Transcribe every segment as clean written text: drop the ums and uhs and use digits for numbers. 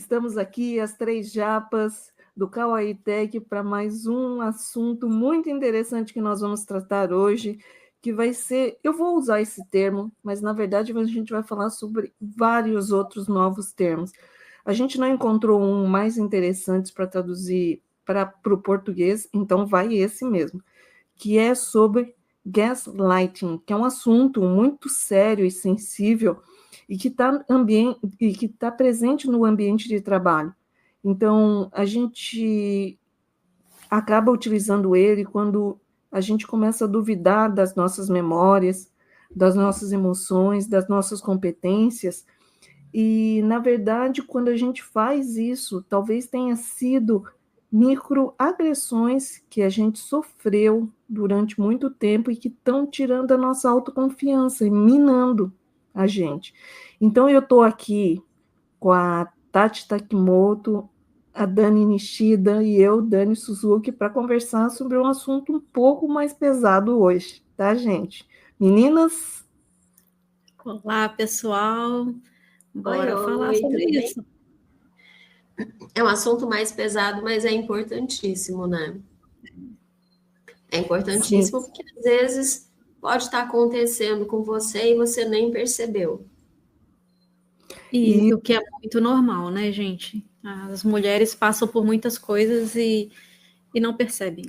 Estamos aqui, as três japas do Kawaii Tech, para mais um assunto muito interessante que nós vamos tratar hoje, que vai ser, eu vou usar esse termo, mas na verdade a gente vai falar sobre vários outros novos termos. A gente não encontrou um mais interessante para traduzir para o português, então vai esse mesmo, que é sobre gaslighting, que é um assunto muito sério e sensível e que está presente no ambiente de trabalho. Então, a gente acaba utilizando ele quando a gente começa a duvidar das nossas memórias, das nossas emoções, das nossas competências. E, na verdade, quando a gente faz isso, talvez tenha sido microagressões que a gente sofreu durante muito tempo e que estão tirando a nossa autoconfiança e minando a gente. Então, eu estou aqui com a Tati Takimoto, a Dani Nishida e eu, Dani Suzuki, para conversar sobre um assunto um pouco mais pesado hoje, tá, gente? Meninas? Olá, pessoal. Bora Oi, falar sobre isso. É um assunto mais pesado, mas é importantíssimo, né? É importantíssimo. Sim. Porque às vezes pode estar acontecendo com você e você nem percebeu. E o que é muito normal, né, gente? As mulheres passam por muitas coisas e não percebem.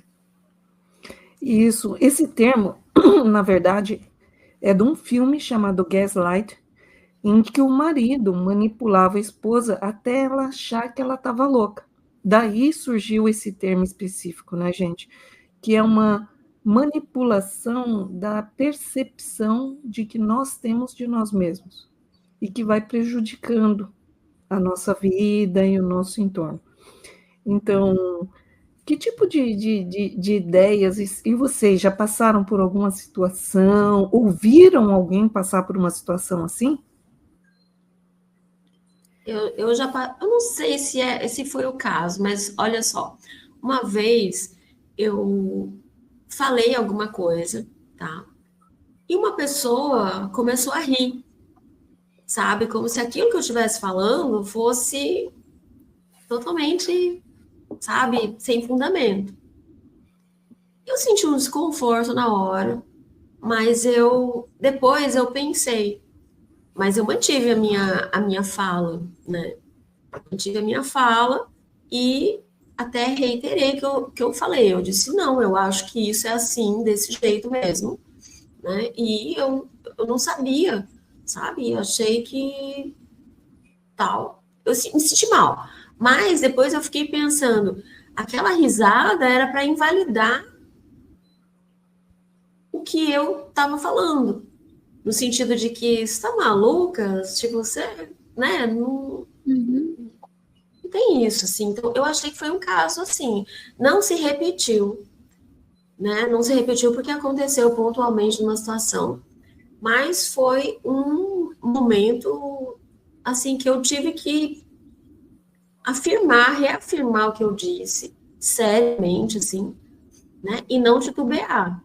Isso. Esse termo, na verdade, é de um filme chamado Gaslight, em que o marido manipulava a esposa até ela achar que ela estava louca. Daí surgiu esse termo específico, né, gente? Que é uma manipulação da percepção de que nós temos de nós mesmos e que vai prejudicando a nossa vida e o nosso entorno. Então, que tipo de ideias, e vocês já passaram por alguma situação, ouviram alguém passar por uma situação assim? Eu não sei se foi o caso, mas olha só, uma vez eu falei alguma coisa, tá? E uma pessoa começou a rir, sabe? Como se aquilo que eu estivesse falando fosse totalmente, sabe, sem fundamento. Eu senti um desconforto na hora, mas depois eu pensei, mas eu mantive a minha fala, né? Mantive a minha fala e até reiterei que eu falei. Eu disse, não, eu acho que isso é assim, desse jeito mesmo, né? E eu não sabia, sabe? Eu achei que tal. Eu me senti mal. Mas depois eu fiquei pensando, aquela risada era para invalidar o que eu estava falando. No sentido de que você tá maluca? Tipo, você, né? Não tem isso, assim. Então, eu achei que foi um caso assim. Não se repetiu, né? Não se repetiu porque aconteceu pontualmente numa situação. Mas foi um momento, assim, que eu tive que reafirmar o que eu disse, seriamente, assim, né? E não titubear.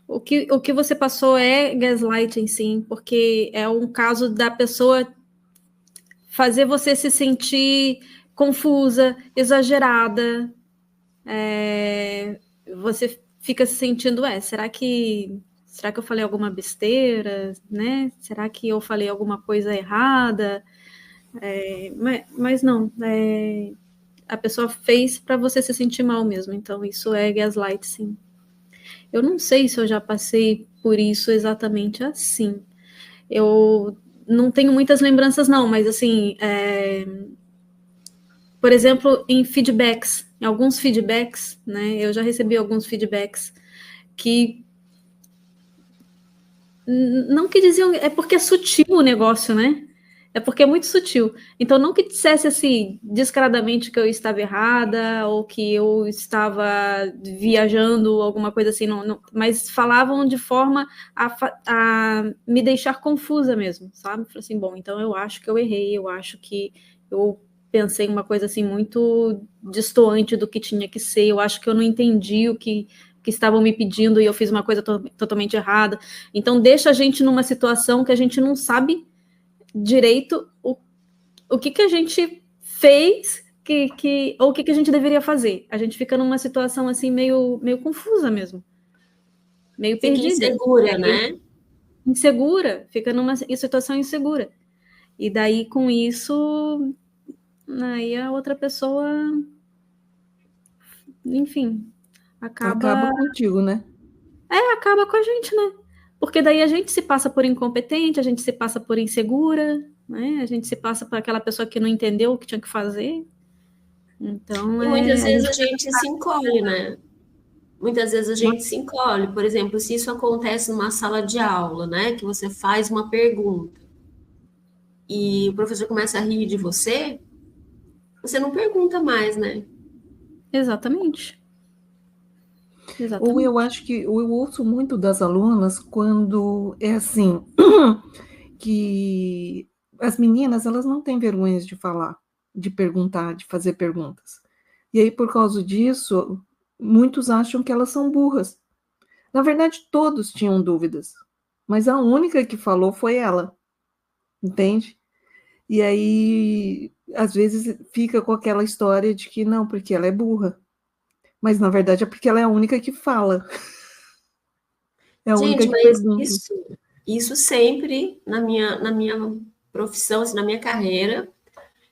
O que você passou é gaslighting, sim, porque é um caso da pessoa fazer você se sentir confusa, exagerada. Você fica se sentindo, será que eu falei alguma besteira, né? Será que eu falei alguma coisa errada? Mas não, a pessoa fez para você se sentir mal mesmo, então isso é gaslight, sim. Eu não sei se eu já passei por isso exatamente assim. Eu não tenho muitas lembranças, não, mas assim, por exemplo, em alguns feedbacks, né? Eu já recebi alguns feedbacks que não que diziam, é porque é sutil o negócio, né? É porque é muito sutil. Então, não que dissesse assim, descaradamente que eu estava errada ou que eu estava viajando, alguma coisa assim, mas falavam de forma a me deixar confusa mesmo, sabe? Falei assim, bom, então eu acho que eu errei, eu acho que eu pensei uma coisa assim muito destoante do que tinha que ser, eu acho que eu não entendi o que estavam me pedindo e eu fiz uma coisa totalmente errada. Então, deixa a gente numa situação que a gente não sabe direito o que a gente fez ou o que a gente deveria fazer. A gente fica numa situação assim meio confusa mesmo, meio Fica perdida. insegura, né? Insegura, fica numa situação insegura. E daí, com isso, aí a outra pessoa, enfim, Acaba contigo, né? acaba com a gente, né? Porque daí a gente se passa por incompetente, a gente se passa por insegura, né? A gente se passa por aquela pessoa que não entendeu o que tinha que fazer. Então, E muitas vezes a gente se encolhe, né? Muitas vezes a gente se encolhe. Por exemplo, se isso acontece numa sala de aula, né? Que você faz uma pergunta e o professor começa a rir de você, você não pergunta mais, né? Exatamente. Ou eu acho que eu ouço muito das alunas quando é assim, que as meninas, elas não têm vergonha de falar, de perguntar, de fazer perguntas. E aí, por causa disso, muitos acham que elas são burras. Na verdade, todos tinham dúvidas, mas a única que falou foi ela, entende? E aí, às vezes, fica com aquela história de que não, porque ela é burra. Mas, na verdade, é porque ela é a única que fala. É a única Gente, que mas pergunta. isso sempre na minha profissão, assim, na minha carreira,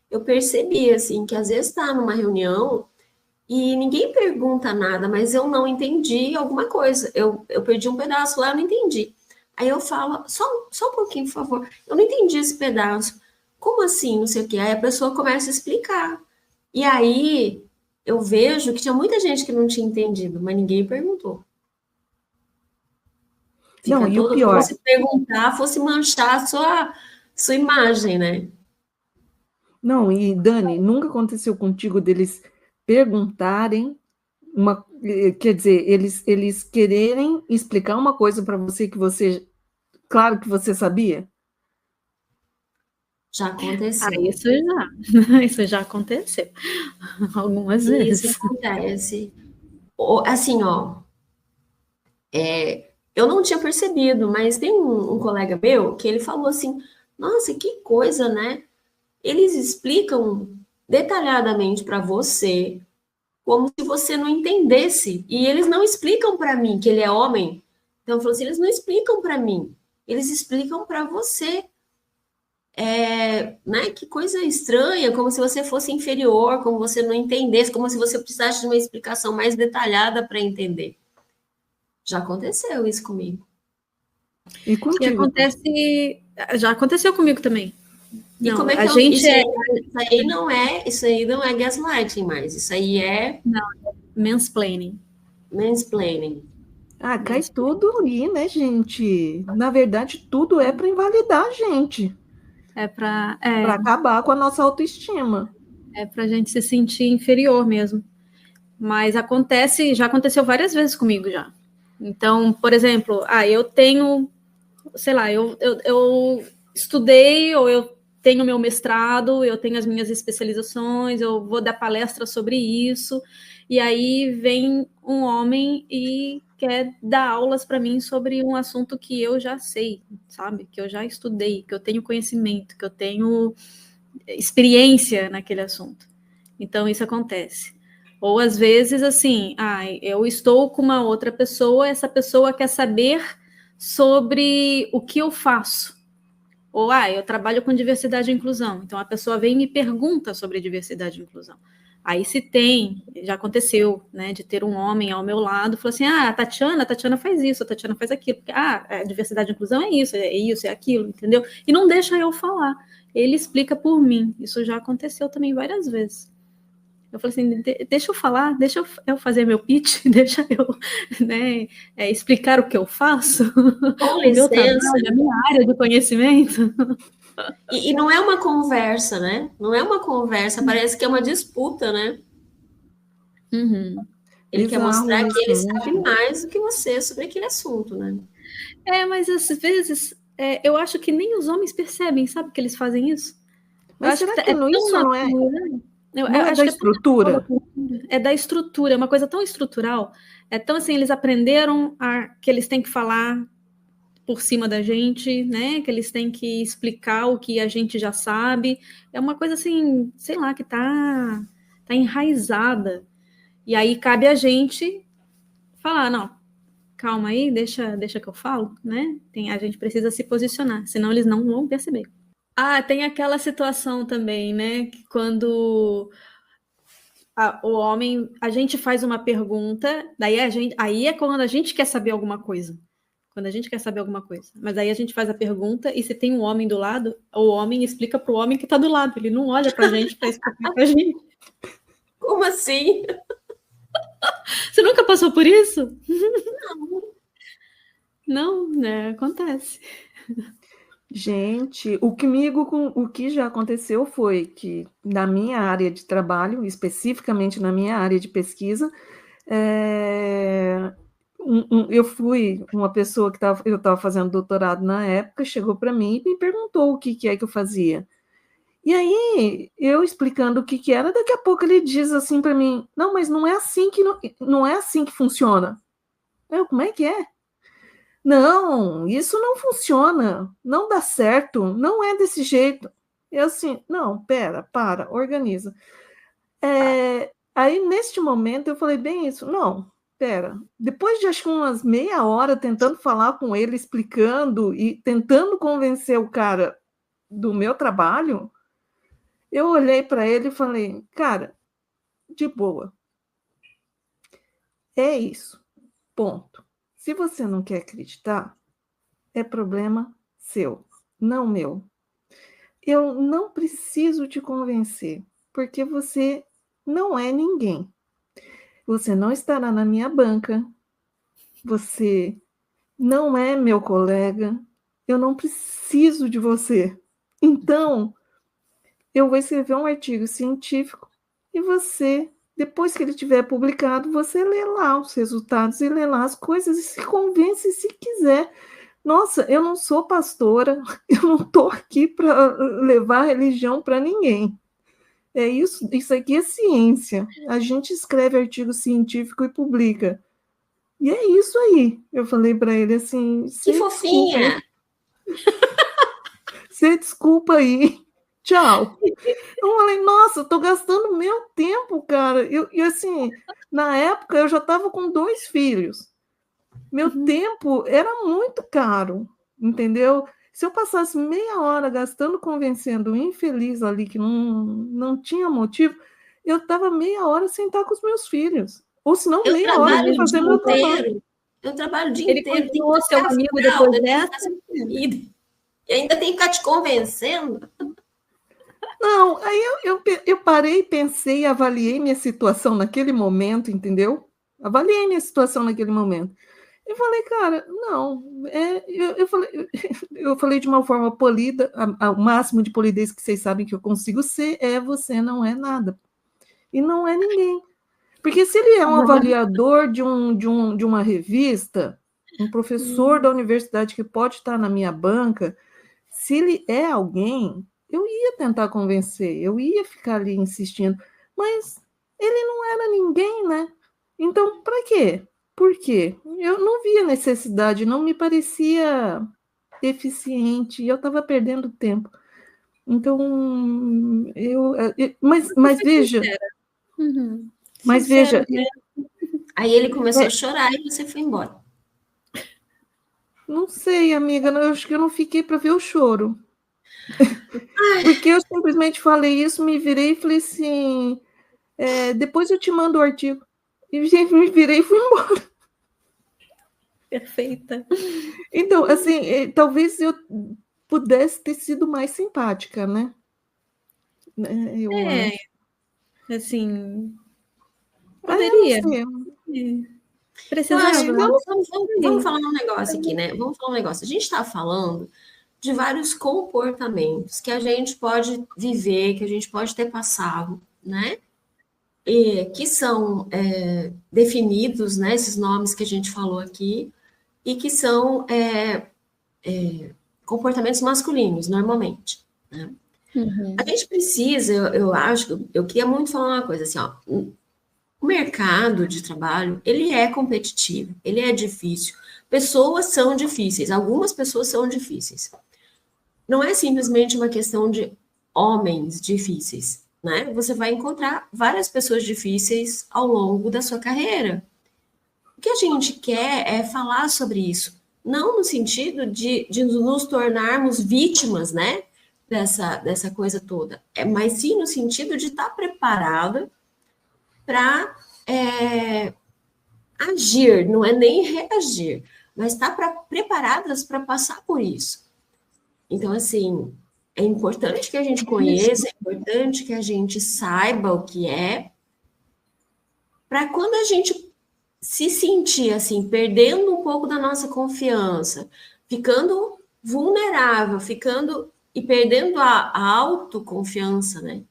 eu percebi, assim, que às vezes está numa reunião e ninguém pergunta nada, mas eu não entendi alguma coisa. Eu perdi um pedaço lá, eu não entendi. Aí eu falo, só um pouquinho, por favor. Eu não entendi esse pedaço. Como assim? Não sei o quê. Aí a pessoa começa a explicar. E aí eu vejo que tinha muita gente que não tinha entendido, mas ninguém perguntou. Não, Fica e o todo, pior, como se perguntar fosse manchar a sua imagem, né? não, e Dani, nunca aconteceu contigo deles perguntarem quer dizer, eles quererem explicar uma coisa para você que você, claro que você sabia? Já aconteceu. Isso já aconteceu algumas E isso vezes. acontece. Assim, ó, eu não tinha percebido, mas tem um colega meu que ele falou assim: nossa, que coisa, né? Eles explicam detalhadamente para você, como se você não entendesse. E eles não explicam para mim que ele é homem. Então, falou assim: eles não explicam para mim, eles explicam para você. Né? Que coisa estranha, como se você fosse inferior, como você não entendesse, como se você precisasse de uma explicação mais detalhada para entender. Já aconteceu isso comigo. E Que contigo? acontece, já aconteceu comigo também. E Não, como é que a gente isso aí não é gaslighting mais, isso aí é mansplaining. mansplaining. Ah, cai tudo ali, né, gente? Na verdade, tudo é para invalidar a gente, para acabar com a nossa autoestima. É para a gente se sentir inferior mesmo. Mas já aconteceu várias vezes comigo já. Então, por exemplo, eu tenho, sei lá, eu estudei, ou eu tenho meu mestrado, eu tenho as minhas especializações, eu vou dar palestra sobre isso, e aí vem um homem e quer dar aulas para mim sobre um assunto que eu já sei, sabe? Que eu já estudei, que eu tenho conhecimento, que eu tenho experiência naquele assunto. Então, isso acontece. Ou às vezes, assim, eu estou com uma outra pessoa, essa pessoa quer saber sobre o que eu faço. Ou, eu trabalho com diversidade e inclusão. Então, a pessoa vem e me pergunta sobre diversidade e inclusão. Aí se já aconteceu, né, de ter um homem ao meu lado, falou assim, a Tatiana faz isso, a Tatiana faz aquilo. Porque, a diversidade e inclusão é isso, é aquilo, entendeu? E não deixa eu falar. Ele explica por mim. Isso já aconteceu também várias vezes. Eu falei assim, deixa eu falar, deixa eu fazer meu pitch, deixa eu, né, explicar o que eu faço, Com o meu trabalho, licença. a minha área de conhecimento. E não é uma conversa, né? Não é uma conversa, parece que é uma disputa, né? Uhum. Ele quer Bizarro mostrar que ele isso, né? sabe mais do que você sobre aquele assunto, né? Mas às vezes eu acho que nem os homens percebem, sabe, que eles fazem isso? Eu Mas acho será que que é tão isso não é, natural. Eu não é acho da que é tão natural da estrutura? cultura. É da estrutura, é uma coisa tão estrutural. É tão assim, eles aprenderam que eles têm que falar por cima da gente, né? Que eles têm que explicar o que a gente já sabe. É uma coisa assim, sei lá, que tá enraizada. E aí cabe a gente falar, não, calma aí, deixa que eu falo, né? A gente precisa se posicionar, senão eles não vão perceber. Tem aquela situação também, né? Que quando o homem, a gente faz uma pergunta, aí é quando a gente quer saber alguma coisa. Quando a gente quer saber alguma coisa. Mas aí a gente faz a pergunta e se tem um homem do lado, o homem explica para o homem que está do lado. Ele não olha para a gente para explicar para a gente. Como assim? Você nunca passou por isso? Não, né? Acontece. Gente, o que já aconteceu foi que na minha área de trabalho, especificamente na minha área de pesquisa, eu fui uma pessoa que eu estava fazendo doutorado na época, chegou para mim e me perguntou o que é que eu fazia. E aí, eu explicando o que era, daqui a pouco ele diz assim para mim, não, mas não é assim não é assim que funciona. Como é que é? Não, isso não funciona, não dá certo, não é desse jeito. Eu assim, não, para, organiza. Aí, neste momento, eu falei bem isso, não, depois de acho que umas meia hora tentando falar com ele, explicando e tentando convencer o cara do meu trabalho, eu olhei para ele e falei, cara, de boa, é isso, ponto. Se você não quer acreditar, é problema seu, não meu. Eu não preciso te convencer, porque você não é ninguém. Você não estará na minha banca, você não é meu colega, eu não preciso de você. Então, eu vou escrever um artigo científico e você, depois que ele tiver publicado, você lê lá os resultados e lê lá as coisas e se convence se quiser. Nossa, eu não sou pastora, eu não estou aqui para levar religião para ninguém. É isso aqui é ciência. A gente escreve artigo científico e publica. E é isso aí. Eu falei para ele assim, que fofinha! Você desculpa aí. Tchau. Eu falei, nossa, eu tô gastando meu tempo, cara. E assim, na época eu já estava com 2 filhos. Meu tempo era muito caro, entendeu? Se eu passasse meia hora gastando, convencendo o infeliz ali que não tinha motivo, eu estava meia hora sem estar com os meus filhos. Ou se não, meia hora de fazer meu trabalho. Eu trabalho o dia inteiro. Ele continuou seu amigo depois dessa? E ainda tem que ficar te convencendo. Não, aí eu parei, pensei, avaliei minha situação naquele momento, entendeu? Avaliei minha situação naquele momento. Eu falei, cara, não. Eu falei de uma forma polida, o máximo de polidez que vocês sabem que eu consigo ser você não é nada. E não é ninguém. Porque se ele é um avaliador de uma revista, um professor da universidade que pode estar na minha banca, se ele é alguém, eu ia tentar convencer, eu ia ficar ali insistindo, mas ele não era ninguém, né? Então, para quê? Por quê? Eu não via necessidade, não me parecia eficiente, e eu estava perdendo tempo. Então, mas veja... Uhum. Mas veja... Né? Aí ele começou a chorar e você foi embora. Não sei, amiga, eu acho que eu não fiquei para ver o choro. Porque eu simplesmente falei isso, me virei e falei assim, depois eu te mando o artigo. E me virei e fui embora. Perfeita. Então, assim, talvez eu pudesse ter sido mais simpática, né? Eu acho. Assim, poderia. Precisava. Vamos falar um negócio aqui, né? Vamos falar um negócio. A gente está falando de vários comportamentos que a gente pode viver, que a gente pode ter passado, né? E que são definidos, né? Esses nomes que a gente falou aqui, e que são comportamentos masculinos, normalmente. Né? Uhum. A gente precisa, eu acho, eu queria muito falar uma coisa assim, ó. O mercado de trabalho, ele é competitivo, ele é difícil. Pessoas são difíceis, algumas pessoas são difíceis. Não é simplesmente uma questão de homens difíceis, né? Você vai encontrar várias pessoas difíceis ao longo da sua carreira. O que a gente quer é falar sobre isso, não no sentido de nos tornarmos vítimas, né? Dessa coisa toda, mas sim no sentido de estar preparada para agir, não é nem reagir, mas estar preparadas para passar por isso. Então, assim, é importante que a gente conheça, é importante que a gente saiba o que é, para quando a gente se sentir assim, perdendo um pouco da nossa confiança, ficando vulnerável, ficando e perdendo a autoconfiança, né?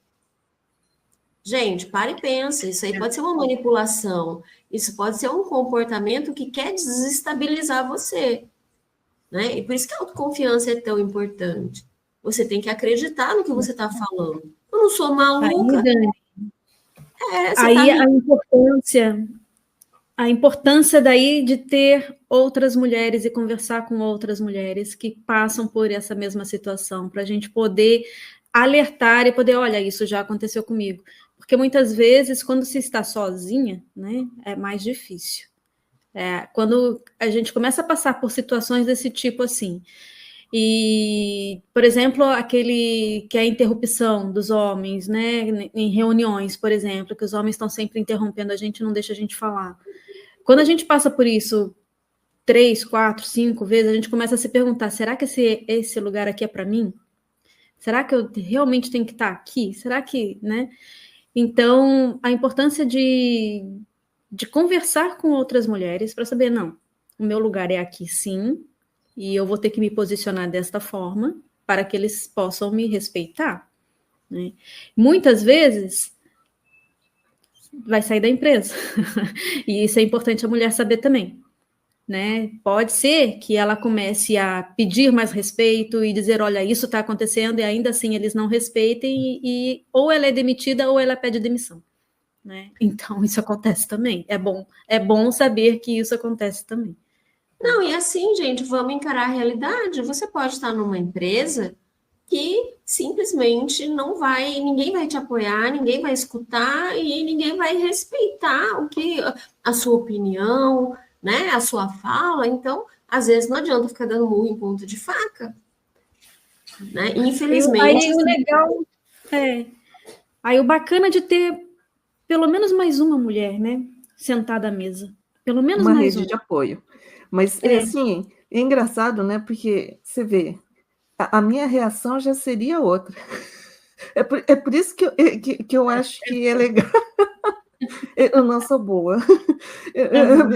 Gente, para e pensa, isso aí pode ser uma manipulação, isso pode ser um comportamento que quer desestabilizar você, né? E por isso que a autoconfiança é tão importante. Você tem que acreditar no que você está falando. Eu não sou maluca. Aí, Dani, você aí tá a importância daí de ter outras mulheres e conversar com outras mulheres que passam por essa mesma situação, para a gente poder alertar e poder, olha, isso já aconteceu comigo. Porque muitas vezes, quando se está sozinha, né, é mais difícil. Quando a gente começa a passar por situações desse tipo assim, e, por exemplo, aquele que é a interrupção dos homens, né, em reuniões, por exemplo, que os homens estão sempre interrompendo a gente, não deixa a gente falar. Quando a gente passa por isso 3, 4, 5 vezes, a gente começa a se perguntar, será que esse lugar aqui é para mim? Será que eu realmente tenho que estar aqui? Será que, né? Então, a importância de conversar com outras mulheres para saber, não, o meu lugar é aqui sim, e eu vou ter que me posicionar desta forma para que eles possam me respeitar, né? Muitas vezes vai sair da empresa, e isso é importante a mulher saber também, né? Pode ser que ela comece a pedir mais respeito e dizer, olha, isso está acontecendo, e ainda assim eles não respeitem, e ou ela é demitida ou ela pede demissão, né? Então isso acontece também. É bom saber que isso acontece também. Não, e assim, gente, vamos encarar a realidade. Você pode estar numa empresa que simplesmente não vai, ninguém vai te apoiar, ninguém vai escutar e ninguém vai respeitar a sua opinião, né, a sua fala. Então, às vezes não adianta ficar dando murro em ponta de faca, né? Infelizmente. Aí o legal aí o bacana de ter pelo menos mais uma mulher, né, sentada à mesa, pelo menos uma mais rede uma. de apoio. Mas, assim, é engraçado, né? Porque você vê, a minha reação já seria outra. É por isso que eu acho que é legal. Eu não sou boa.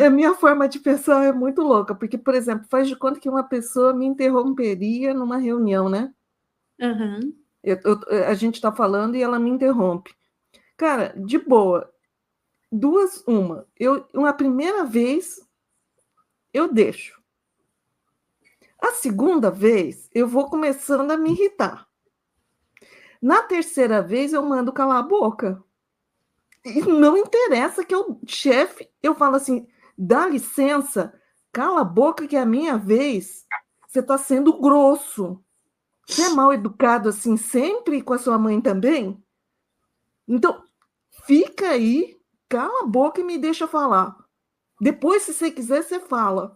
A minha forma de pensar é muito louca, porque, por exemplo, faz de conta que uma pessoa me interromperia numa reunião, né? Uhum. A gente está falando e ela me interrompe. Cara, de boa. Uma primeira vez eu deixo. A segunda vez eu vou começando a me irritar. Na terceira vez eu mando calar a boca. E não interessa que o chefe, eu falo assim, dá licença, cala a boca que é a minha vez. Você está sendo grosso. Você é mal educado assim sempre com a sua mãe também? Então, fica aí, cala a boca e me deixa falar. Depois, se você quiser, você fala.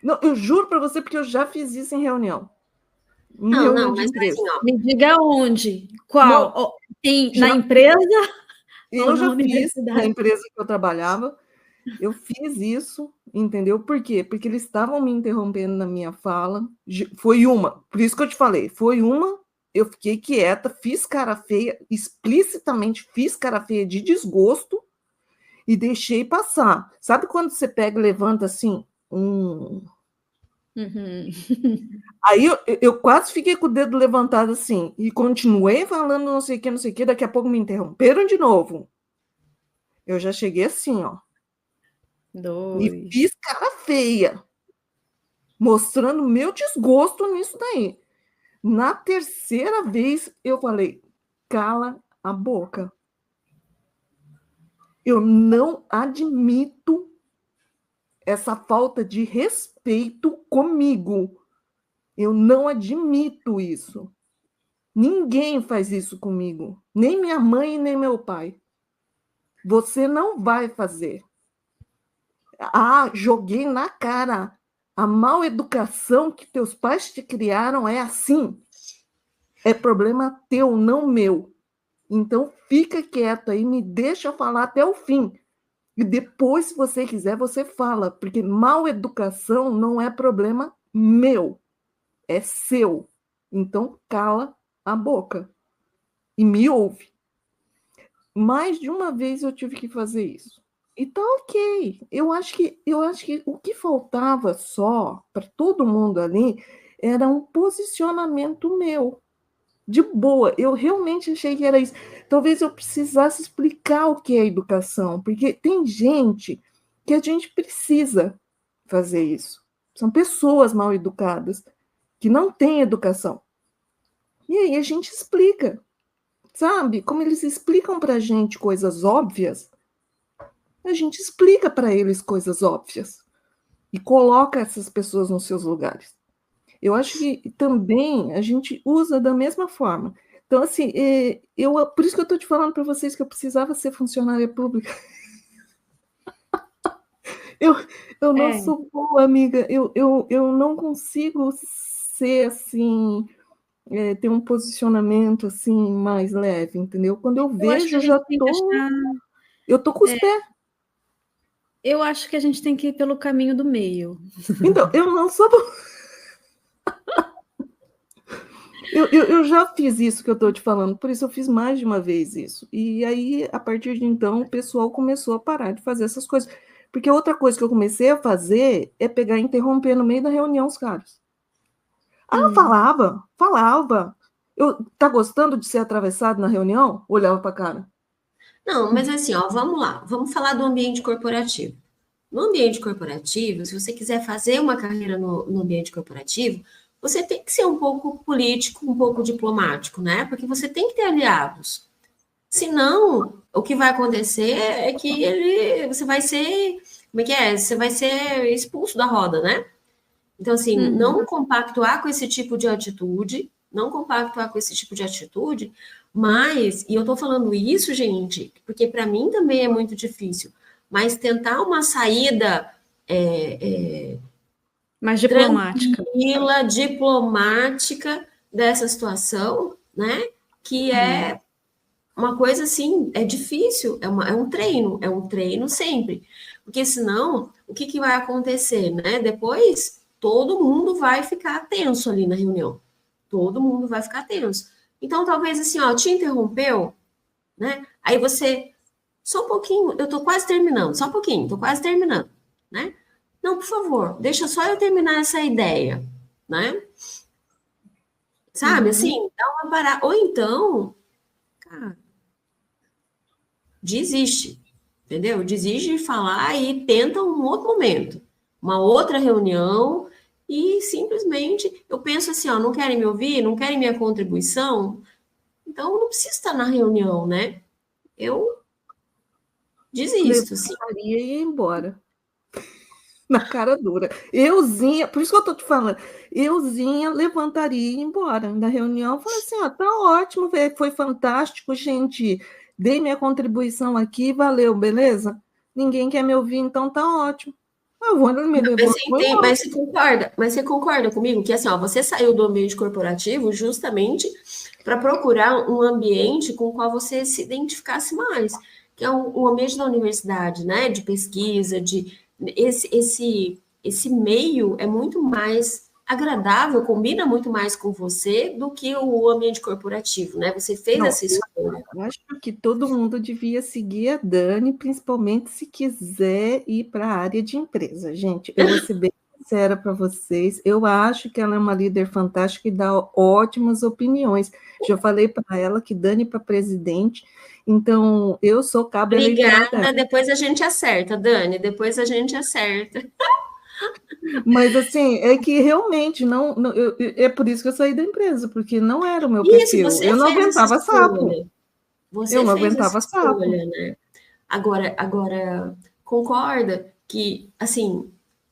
Não, eu juro para você, porque eu já fiz isso em reunião. Em reunião de Mas empresa. assim, ó, Me diga onde, qual, na empresa ou Eu na já fiz na universidade? empresa que eu trabalhava, eu fiz isso, entendeu? Por quê? Porque eles estavam me interrompendo na minha fala. Foi uma, por isso que eu te falei, foi uma, eu fiquei quieta, fiz cara feia, explicitamente fiz cara feia de desgosto e deixei passar. Sabe quando você pega e levanta assim, Uhum. Aí eu quase fiquei com o dedo levantado assim, e continuei falando não sei o que, daqui a pouco me interromperam de novo. Eu já cheguei assim, ó. E fiz cara feia, mostrando meu desgosto nisso daí. Na terceira vez, eu falei, cala a boca. Eu não admito essa falta de respeito comigo. Eu não admito isso. Ninguém faz isso comigo. Nem minha mãe, nem meu pai. Você não vai fazer. Ah, joguei na cara. A mal educação que teus pais te criaram é assim. É problema teu, não meu. Então, fica quieto aí, me deixa falar até o fim. E depois, se você quiser, você fala, porque mal educação não é problema meu, é seu. Então, cala a boca e me ouve. Mais de uma vez eu tive que fazer isso. E tá ok. Eu acho que o que faltava só para todo mundo ali era um posicionamento meu. De boa, eu realmente achei que era isso. Talvez eu precisasse explicar o que é educação, porque tem gente que a gente precisa fazer isso. São pessoas mal educadas, que não têm educação. E aí a gente explica, sabe? Como eles explicam para a gente coisas óbvias, a gente explica para eles coisas óbvias e coloca essas pessoas nos seus lugares. Eu acho que também a gente usa da mesma forma. Então, assim, por isso que eu estou te falando para vocês que eu precisava ser funcionária pública. Eu não sou boa, amiga. Eu não consigo ser assim, ter um posicionamento assim mais leve, entendeu? Quando eu vejo, eu tô com os pés. Eu acho que a gente tem que ir pelo caminho do meio. Então, eu não sou boa. Eu já fiz isso que eu estou te falando, por isso eu fiz mais de uma vez isso. E aí, a partir de então, o pessoal começou a parar de fazer essas coisas. Porque outra coisa que eu comecei a fazer é pegar e interromper no meio da reunião os caras. Ah, falava. Tá gostando de ser atravessado na reunião? Olhava para a cara. Não, mas assim, ó, vamos lá, vamos falar do ambiente corporativo. No ambiente corporativo, se você quiser fazer uma carreira no ambiente corporativo, você tem que ser um pouco político, um pouco diplomático, né? Porque você tem que ter aliados. Senão, o que vai acontecer é que você vai ser, como é que é? Você vai ser expulso da roda, né? Então, assim, não compactuar com esse tipo de atitude, mas, e eu tô falando isso, gente, porque para mim também é muito difícil, mas tentar uma saída mais diplomática. Tranquila, diplomática dessa situação, né? Que é uma coisa assim, é difícil, é um treino sempre. Porque senão, o que vai acontecer, né? Depois, todo mundo vai ficar tenso ali na reunião. Todo mundo vai ficar tenso. Então, talvez assim, ó, te interrompeu, né? Aí você, só um pouquinho, eu tô quase terminando, só um pouquinho, tô quase terminando, né? Não, por favor, deixa só eu terminar essa ideia, né? Sabe, assim, dá uma parada. Ou então, cara, desiste, entendeu? Desiste de falar e tenta um outro momento, uma outra reunião e simplesmente, eu penso assim, ó, não querem me ouvir, não querem minha contribuição, então eu não preciso estar na reunião, né? Eu desisto, assim. E ia embora. Na cara dura. Euzinha, por isso que eu tô te falando, euzinha levantaria e ia embora da reunião. Falei assim, ó, tá ótimo, foi fantástico, gente. Dei minha contribuição aqui, valeu, beleza? Ninguém quer me ouvir, então tá ótimo. Eu vou me levar. Mas você concorda comigo que assim, ó, você saiu do ambiente corporativo justamente para procurar um ambiente com o qual você se identificasse mais, que é o ambiente da universidade, né? De pesquisa, esse meio é muito mais agradável, combina muito mais com você do que o ambiente corporativo, né? Você fez essa escolha. Eu acho que todo mundo devia seguir a Dani, principalmente se quiser ir para a área de empresa. Gente, eu vou ser bem sincera para vocês, eu acho que ela é uma líder fantástica e dá ótimas opiniões. Já falei para ela que Dani para presidente, então eu sou cabo eleitoral. Obrigada, depois a gente acerta, Dani, depois a gente acerta. Mas assim, é que realmente é por isso que eu saí da empresa, porque não era o meu perfil. Eu não aguentava sapo. Eu não aguentava sapo. Né? Agora, concorda que, assim,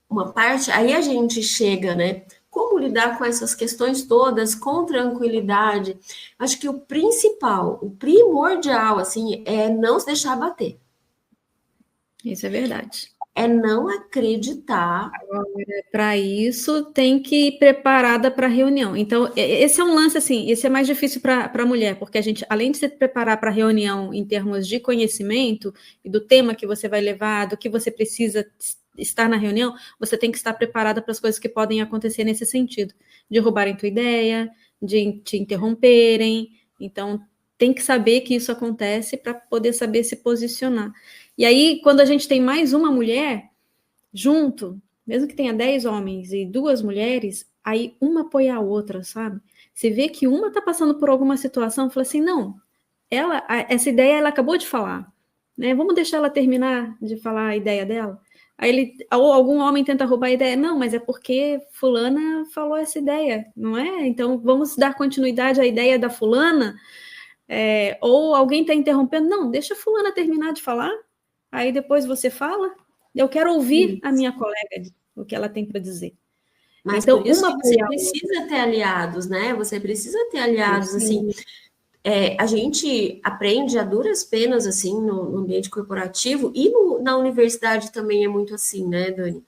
uma parte, aí a gente chega, né? Como lidar com essas questões todas com tranquilidade? Acho que o principal, o primordial, assim, é não se deixar bater. Isso é verdade. É não acreditar. Para isso, tem que ir preparada para a reunião. Então, esse é um lance, assim, esse é mais difícil para a mulher, porque a gente, além de se preparar para a reunião em termos de conhecimento e do tema que você vai levar, do que você precisa estar na reunião, você tem que estar preparada para as coisas que podem acontecer nesse sentido, de roubarem tua ideia, de te interromperem. Então, tem que saber que isso acontece para poder saber se posicionar. E aí, quando a gente tem mais uma mulher junto, mesmo que tenha 10 homens e 2 mulheres, aí uma apoia a outra, sabe? Você vê que uma tá passando por alguma situação, fala assim, não, essa ideia ela acabou de falar, né? Vamos deixar ela terminar de falar a ideia dela. Aí ou algum homem tenta roubar a ideia, não, mas é porque fulana falou essa ideia, não é? Então vamos dar continuidade à ideia da fulana, ou alguém está interrompendo, não, deixa a fulana terminar de falar, aí depois você fala. Eu quero ouvir a minha colega, o que ela tem para dizer. Mas então, por isso que você precisa ter aliados, né? Você precisa ter aliados, assim. A gente aprende a duras penas, assim, no ambiente corporativo, e na universidade também é muito assim, né, Dani?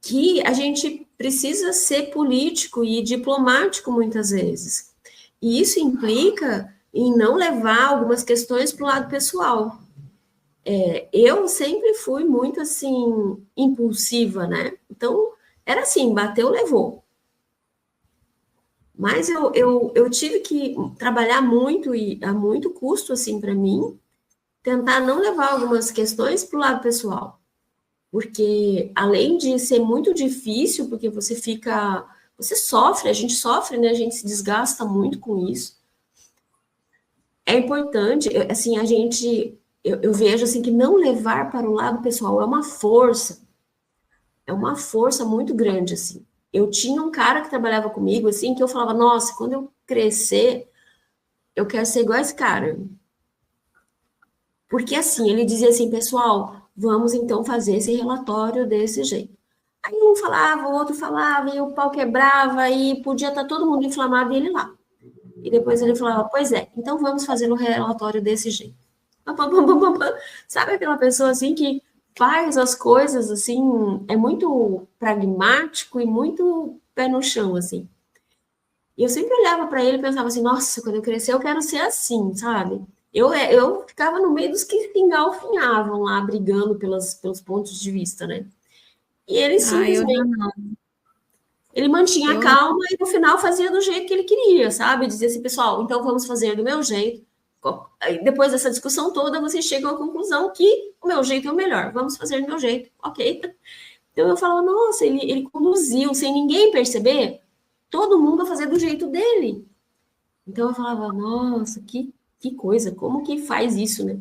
Que a gente precisa ser político e diplomático muitas vezes. E isso implica em não levar algumas questões para o lado pessoal. Eu sempre fui muito, assim, impulsiva, né? Então, era assim, bateu, levou. Mas eu tive que trabalhar muito e a muito custo, assim, para mim, tentar não levar algumas questões para o lado pessoal. Porque, além de ser muito difícil, porque você sofre, a gente sofre, né? A gente se desgasta muito com isso. É importante, assim, eu vejo, assim, que não levar para o lado pessoal é uma força muito grande, assim. Eu tinha um cara que trabalhava comigo, assim, que eu falava, nossa, quando eu crescer, eu quero ser igual a esse cara. Porque, assim, ele dizia assim, pessoal, vamos, então, fazer esse relatório desse jeito. Aí um falava, o outro falava, e o pau quebrava, e podia estar todo mundo inflamado e ele lá. E depois ele falava, pois é, então vamos fazer um relatório desse jeito. Sabe aquela pessoa, assim, que faz as coisas, assim, é muito pragmático e muito pé no chão, assim. E eu sempre olhava para ele e pensava assim, nossa, quando eu crescer eu quero ser assim, sabe? Eu ficava no meio dos que se engalfinhavam lá, brigando pelos pontos de vista, né? E ele simplesmente... Ele mantinha a calma e no final fazia do jeito que ele queria, sabe? Dizia assim, pessoal, então vamos fazer do meu jeito. Depois dessa discussão toda, vocês chegam à conclusão que o meu jeito é o melhor. Vamos fazer do meu jeito, ok? Então eu falava, nossa, ele conduziu sem ninguém perceber, todo mundo a fazer do jeito dele. Então eu falava, nossa, que coisa, como que faz isso, né?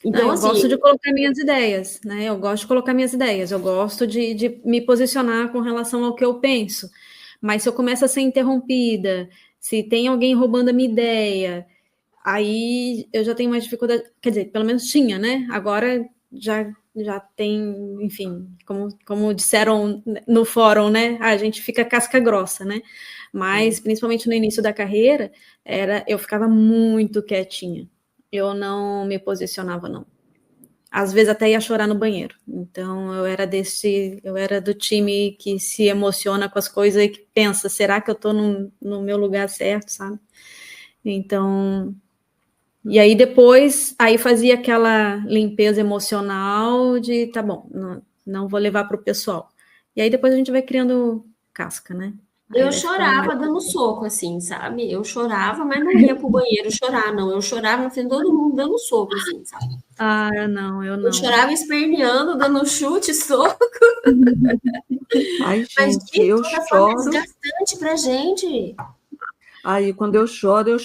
Então, eu gosto de colocar minhas ideias, né? Eu gosto de colocar minhas ideias, eu gosto de me posicionar com relação ao que eu penso. Mas se eu começo a ser interrompida, se tem alguém roubando a minha ideia, aí eu já tenho mais dificuldade. Quer dizer, pelo menos tinha, né? Agora já tem, enfim, como disseram no fórum, né? A gente fica casca grossa, né? Mas, principalmente no início da carreira, eu ficava muito quietinha. Eu não me posicionava, não. Às vezes até ia chorar no banheiro. Então, eu era do time que se emociona com as coisas e que pensa, será que eu estou no meu lugar certo, sabe? Então, e aí depois, aí fazia aquela limpeza emocional de, tá bom, não vou levar para o pessoal. E aí depois a gente vai criando casca, né? Eu chorava dando soco, assim, sabe? Eu chorava, mas não ia pro banheiro chorar, não. Eu chorava na frente de todo mundo dando soco, assim, sabe? Ah, eu não. Eu chorava esperneando, dando chute, soco. Ai, gente, mas de eu toda choro. forma é desgastante pra gente. Aí, quando eu choro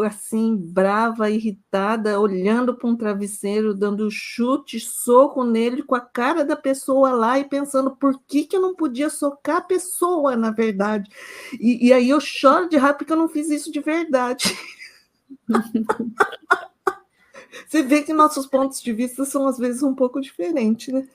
assim, brava, irritada, olhando para um travesseiro, dando chute, soco nele, com a cara da pessoa lá e pensando por que eu não podia socar a pessoa, na verdade. E aí eu choro de raiva porque eu não fiz isso de verdade. Você vê que nossos pontos de vista são, às vezes, um pouco diferentes, né?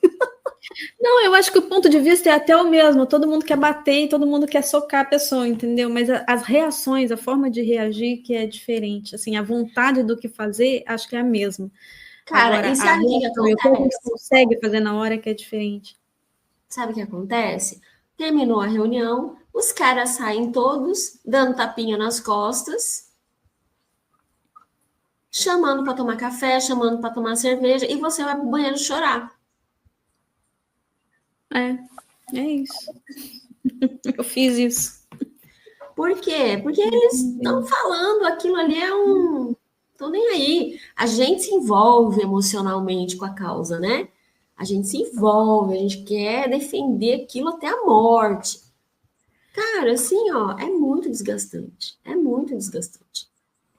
Não, eu acho que o ponto de vista é até o mesmo. Todo mundo quer bater e todo mundo quer socar a pessoa, entendeu? Mas as reações, a forma de reagir que é diferente. Assim, a vontade do que fazer, acho que é a mesma. Cara, Agora, e a sabe o que que reação e o que a gente acontece? consegue fazer na hora que é diferente. Sabe o que acontece? Terminou a reunião, os caras saem todos, dando tapinha nas costas, chamando para tomar café, chamando para tomar cerveja, e você vai pro banheiro chorar. É isso. Eu fiz isso. Por quê? Porque eles estão falando, aquilo ali é um. Estão nem aí. A gente se envolve emocionalmente com a causa, né? A gente se envolve, a gente quer defender aquilo até a morte. Cara, assim, ó, é muito desgastante. É muito desgastante.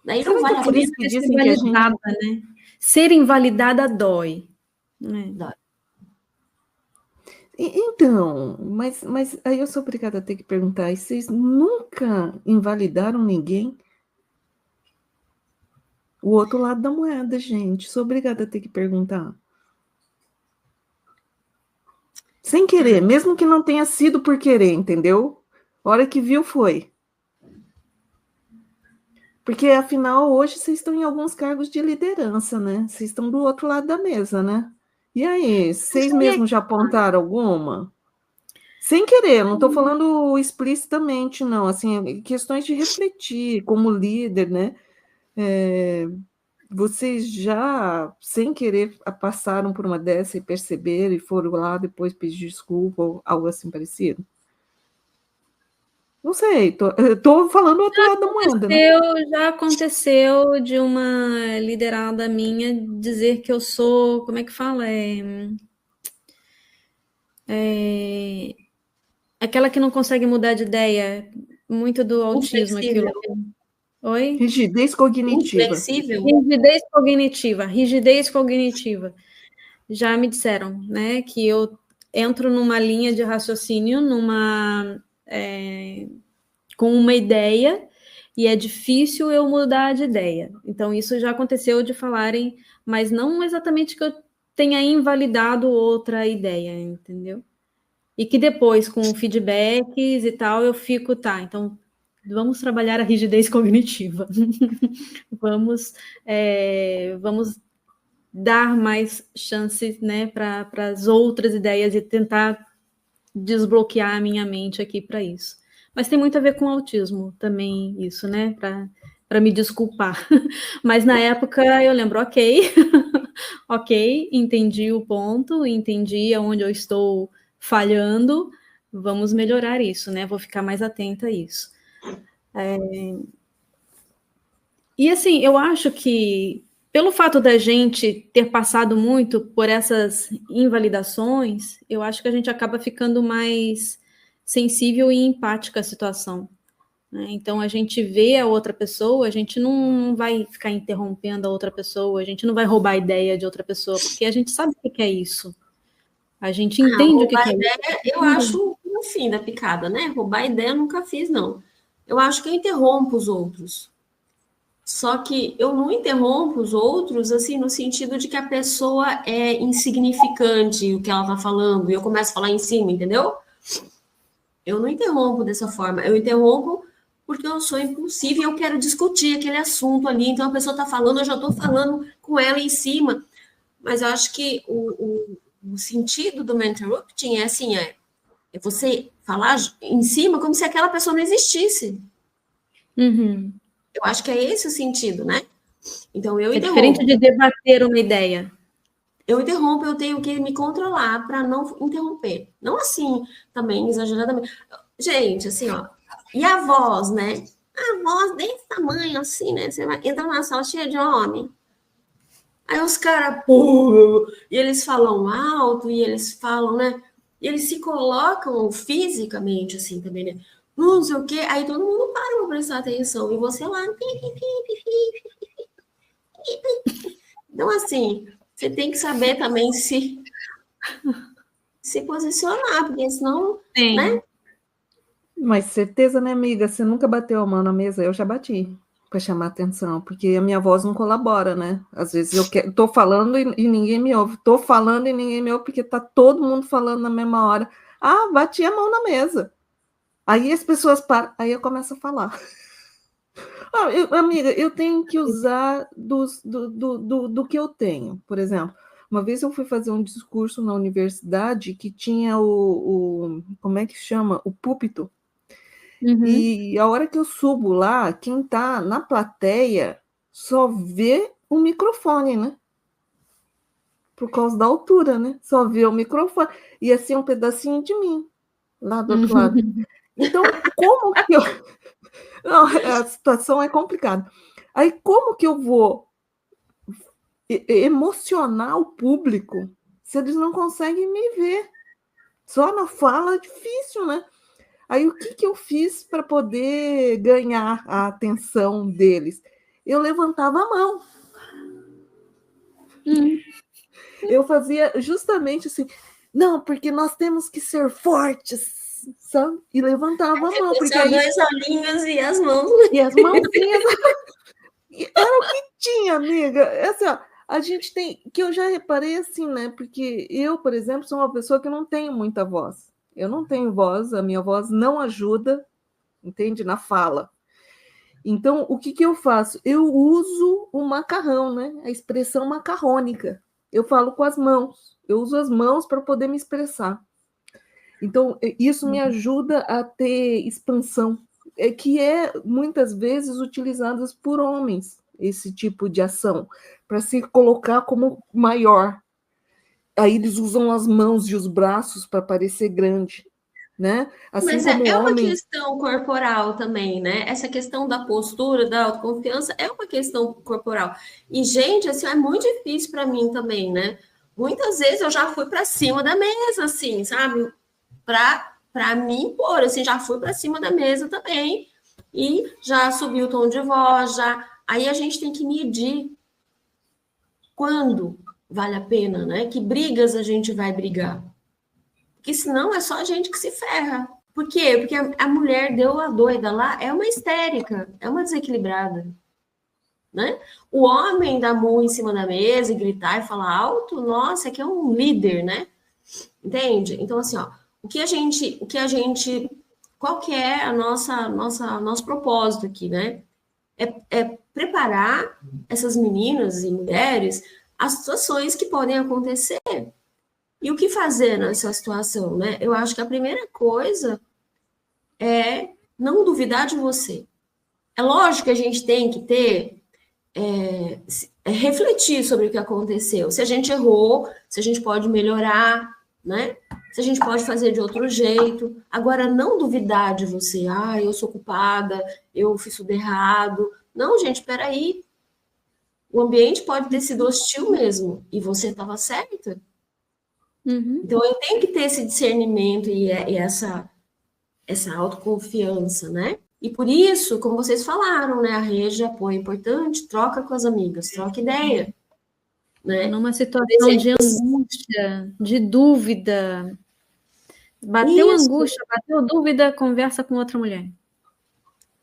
Daí não Será que vale é a por pena. isso que Ser dizem que a gente... invalidada, né? Ser invalidada dói. Né? Então, mas aí eu sou obrigada a ter que perguntar, e vocês nunca invalidaram ninguém? O outro lado da moeda, gente. Sou obrigada a ter que perguntar. Sem querer, mesmo que não tenha sido por querer, entendeu? A hora que viu, foi. Porque, afinal, hoje vocês estão em alguns cargos de liderança, né? Vocês estão do outro lado da mesa, né? E aí, vocês mesmos já apontaram alguma? Sem querer, não estou falando explicitamente, não. Assim, questões de refletir como líder, né? Vocês já, sem querer, passaram por uma dessa e perceberam e foram lá depois pedir desculpa ou algo assim parecido? Não sei, tô falando o outro lado da moeda, né? Já aconteceu de uma liderada minha dizer que eu sou, como é que fala? Aquela que não consegue mudar de ideia, muito do autismo aquilo. Inflexível. Oi? Rigidez cognitiva. Inflexível? Rigidez cognitiva. Já me disseram, né, que eu entro numa linha de raciocínio, com uma ideia, e é difícil eu mudar de ideia. Então, isso já aconteceu de falarem, mas não exatamente que eu tenha invalidado outra ideia, entendeu? E que depois, com feedbacks e tal, eu fico, tá, então vamos trabalhar a rigidez cognitiva. Vamos dar mais chances, né, para as outras ideias e tentar desbloquear a minha mente aqui para isso. Mas tem muito a ver com autismo também, isso, né? Para me desculpar. Mas na época eu lembro, ok, ok, entendi o ponto, entendi aonde eu estou falhando, vamos melhorar isso, né? Vou ficar mais atenta a isso. E assim, eu acho que pelo fato da gente ter passado muito por essas invalidações, eu acho que a gente acaba ficando mais sensível e empática à situação, né? Então, a gente vê a outra pessoa, a gente não vai ficar interrompendo a outra pessoa, a gente não vai roubar a ideia de outra pessoa, porque a gente sabe o que é isso. A gente entende o que é Roubar ideia, isso. eu acho o fim da picada, né? Roubar ideia eu nunca fiz, não. Eu acho que eu interrompo os outros. Só que eu não interrompo os outros, assim, no sentido de que a pessoa é insignificante, o que ela tá falando, e eu começo a falar em cima, entendeu? Eu não interrompo dessa forma. Eu interrompo porque eu sou impulsiva e eu quero discutir aquele assunto ali. Então a pessoa tá falando, eu já tô falando com ela em cima. Mas eu acho que o sentido do interrupting é assim, é você falar em cima como se aquela pessoa não existisse. Uhum. Eu acho que é esse o sentido, né? Então eu É interrompo. diferente de debater uma ideia. Eu interrompo, eu tenho que me controlar para não interromper. Não assim, também, exageradamente. Gente, assim, ó. E a voz, né? A voz desse tamanho, assim, né? Você vai entrar numa sala cheia de homem. Aí os caras, e eles falam alto, e eles falam, né? E eles se colocam fisicamente, assim, também, né? Não sei o quê. Aí todo mundo para prestar atenção. E você lá. Então, assim, você tem que saber também se posicionar, porque senão, Tem. né? Mas certeza, né, amiga? Você nunca bateu a mão na mesa? Eu já bati. para chamar atenção, porque a minha voz não colabora, né? Às vezes eu tô falando e ninguém me ouve, tô falando e ninguém me ouve, porque tá todo mundo falando na mesma hora. Ah, bati a mão na mesa. Aí as pessoas param, aí eu começo a falar. Amiga, eu tenho que usar do que eu tenho. Por exemplo, uma vez eu fui fazer um discurso na universidade que tinha como é que chama? O púlpito. Uhum. E a hora que eu subo lá, quem está na plateia só vê o microfone, né? Por causa da altura, né? Só vê o microfone. E assim um pedacinho de mim, lá do outro lado. Então, como que eu... Não, a situação é complicada. Aí, como que eu vou emocionar o público se eles não conseguem me ver? Só na fala é difícil, né? Aí, o que eu fiz para poder ganhar a atenção deles? Eu levantava a mão. Eu fazia justamente assim, não, porque nós temos que ser fortes, sabe? E levantava a mão. Porque aí... dois olhinhos e as mãos. E as mãozinhas. Era o que tinha, amiga. Assim, ó, a gente tem... Que eu já reparei assim, né? Porque eu, por exemplo, sou uma pessoa que não tenho muita voz. Eu não tenho voz, a minha voz não ajuda, entende? Na fala. Então, o que eu faço? Eu uso o macarrão, né? A expressão macarrônica. Eu falo com as mãos. Eu uso as mãos para poder me expressar. Então, isso me ajuda a ter expansão, que é muitas vezes utilizadas por homens, esse tipo de ação, para se colocar como maior. Aí eles usam as mãos e os braços para parecer grande, né? Assim Mas como é uma homem... questão corporal também, né? Essa questão da postura, da autoconfiança, é uma questão corporal. E, gente, assim, é muito difícil para mim também, né? Muitas vezes eu já fui para cima da mesa, assim, sabe? Para me impor, assim, já fui para cima da mesa também. E já subi o tom de voz, já. Aí a gente tem que medir quando vale a pena, né? Que brigas a gente vai brigar. Porque senão é só a gente que se ferra. Por quê? Porque a mulher deu a doida lá, é uma histérica, é uma desequilibrada. Né? O homem dar mão em cima da mesa e gritar e falar alto, nossa, é que é um líder, né? Entende? Então, assim, ó, qual que é a nosso propósito aqui, né? É preparar essas meninas e mulheres as situações que podem acontecer. E o que fazer nessa situação, né? Eu acho que a primeira coisa é não duvidar de você. É lógico que a gente tem que ter, refletir sobre o que aconteceu. Se a gente errou, se a gente pode melhorar, né? Se a gente pode fazer de outro jeito. Agora, não duvidar de você. Ah, eu sou culpada, eu fiz tudo errado. Não, gente, peraí. O ambiente pode ter sido hostil mesmo, e você estava certa. Uhum. Então, eu tenho que ter esse discernimento e essa autoconfiança, né? E por isso, como vocês falaram, né? A rede de apoio é importante, troca com as amigas, troca ideia. Né? Numa situação de angústia, de dúvida. Bateu angústia, bateu dúvida, conversa com outra mulher.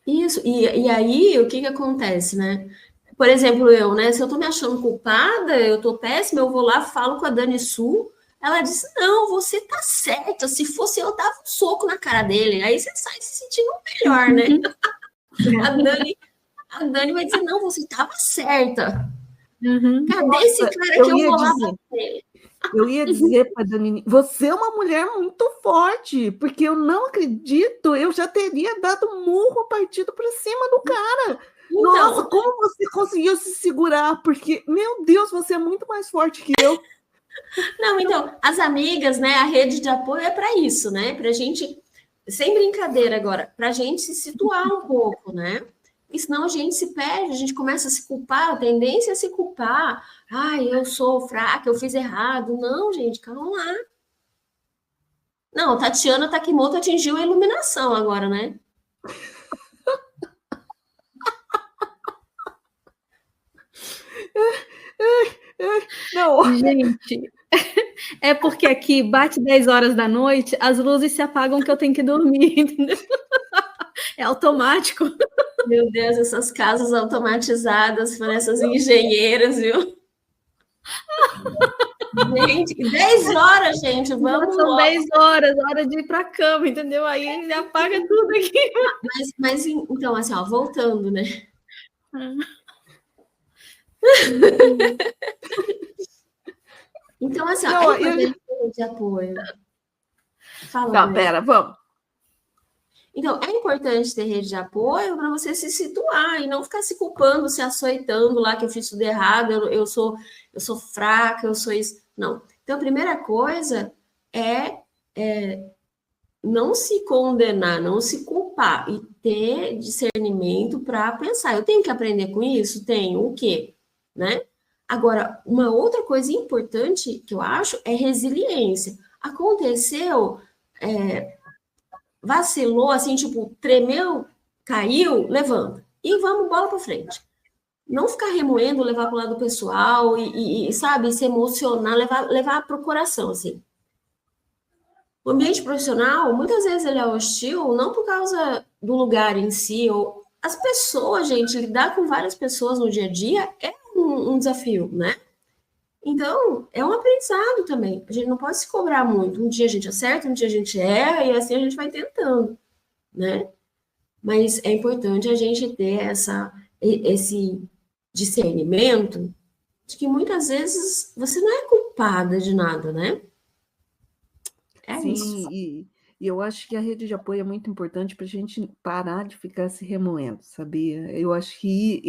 Isso, e aí o que acontece, né? Por exemplo, eu, né? Se eu tô me achando culpada, eu tô péssima, eu vou lá, falo com a Dani Su, ela diz, não, você tá certa, se fosse eu dava um soco na cara dele, aí você sai se sentindo melhor, né? A Dani vai dizer, não, você tava certa. Uhum. Cadê esse cara que eu vou lá bater? Eu ia dizer para a Dani, você é uma mulher muito forte, porque eu não acredito, eu já teria dado murro partido para cima do cara. Então, nossa, como você conseguiu se segurar? Porque, meu Deus, você é muito mais forte que eu. Não, então, as amigas, né, a rede de apoio é para isso, né? Para a gente, sem brincadeira agora, para a gente se situar um pouco, né? Porque senão a gente se perde, a gente começa a se culpar, a tendência é se culpar. Ai, eu sou fraca, eu fiz errado. Não, gente, calma lá. Não, Tatiana Takimoto atingiu a iluminação agora, né? Não. Gente, é porque aqui bate 10 horas da noite, as luzes se apagam que eu tenho que dormir, entendeu? É automático. Meu Deus, essas casas automatizadas para essas engenheiras, viu? Gente, 10 horas, gente, vamos São logo. 10 horas, hora de ir para a cama, entendeu? Aí ele apaga tudo aqui. Mas então, assim, ó, voltando, né? Então, assim, ó, Não, é importante ter rede de apoio. Fala, tá, Maria. pera, vamos. Então, é importante ter rede de apoio para você se situar e não ficar se culpando, se açoitando lá que eu fiz tudo errado, eu sou fraca, eu sou isso. Não. Então, a primeira coisa é não se condenar, não se culpar e ter discernimento para pensar. Eu tenho que aprender com isso? Tenho. O quê? Né? Agora, uma outra coisa importante que eu acho é resiliência. Aconteceu, vacilou, assim, tipo, tremeu, caiu, levanta. E vamos bola para frente. Não ficar remoendo, levar para o lado pessoal e, sabe, se emocionar, levar para o coração, assim. O ambiente profissional, muitas vezes ele é hostil, não por causa do lugar em si, ou as pessoas, gente, lidar com várias pessoas no dia a dia é um desafio, né? Então, é um aprendizado também. A gente não pode se cobrar muito. Um dia a gente acerta, um dia a gente erra, e assim a gente vai tentando, né? Mas é importante a gente ter esse discernimento de que muitas vezes você não é culpada de nada, né? É Sim, isso. e eu acho que a rede de apoio é muito importante para a gente parar de ficar se remoendo, sabia? Eu acho que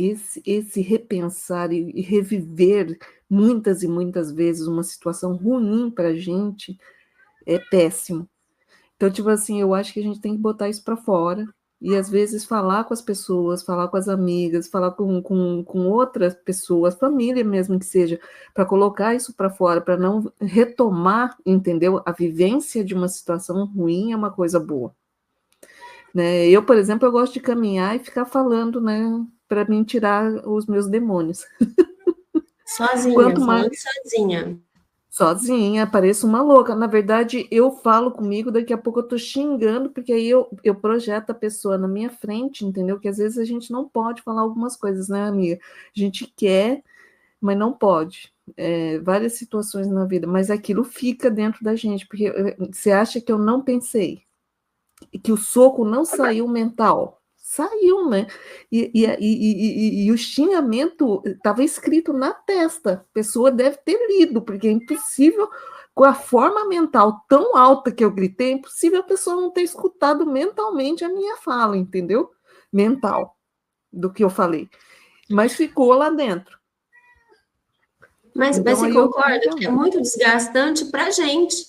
esse repensar e reviver muitas e muitas vezes uma situação ruim para a gente é péssimo. Então, tipo assim, eu acho que a gente tem que botar isso para fora e às vezes falar com as pessoas, falar com as amigas, falar com outras pessoas, família mesmo que seja, para colocar isso para fora, para não retomar, entendeu? A vivência de uma situação ruim é uma coisa boa. Né? Eu, por exemplo, eu gosto de caminhar e ficar falando, né, para mim tirar os meus demônios. Sozinha, Quanto mais falando sozinha. sozinha, pareço uma louca. Na verdade, eu falo comigo, daqui a pouco eu tô xingando, porque aí eu projeto a pessoa na minha frente, entendeu? Que às vezes a gente não pode falar algumas coisas, né, amiga? A gente quer, mas não pode. Várias situações na vida, mas aquilo fica dentro da gente, porque você acha que eu não pensei, que o soco não saiu mental. Saiu, né? E o xingamento estava escrito na testa. A pessoa deve ter lido, porque é impossível, com a forma mental tão alta que eu gritei, é impossível a pessoa não ter escutado mentalmente a minha fala, entendeu? Mental, do que eu falei. Mas ficou lá dentro. Mas Então, você aí eu concorda que é muito desgastante para a gente,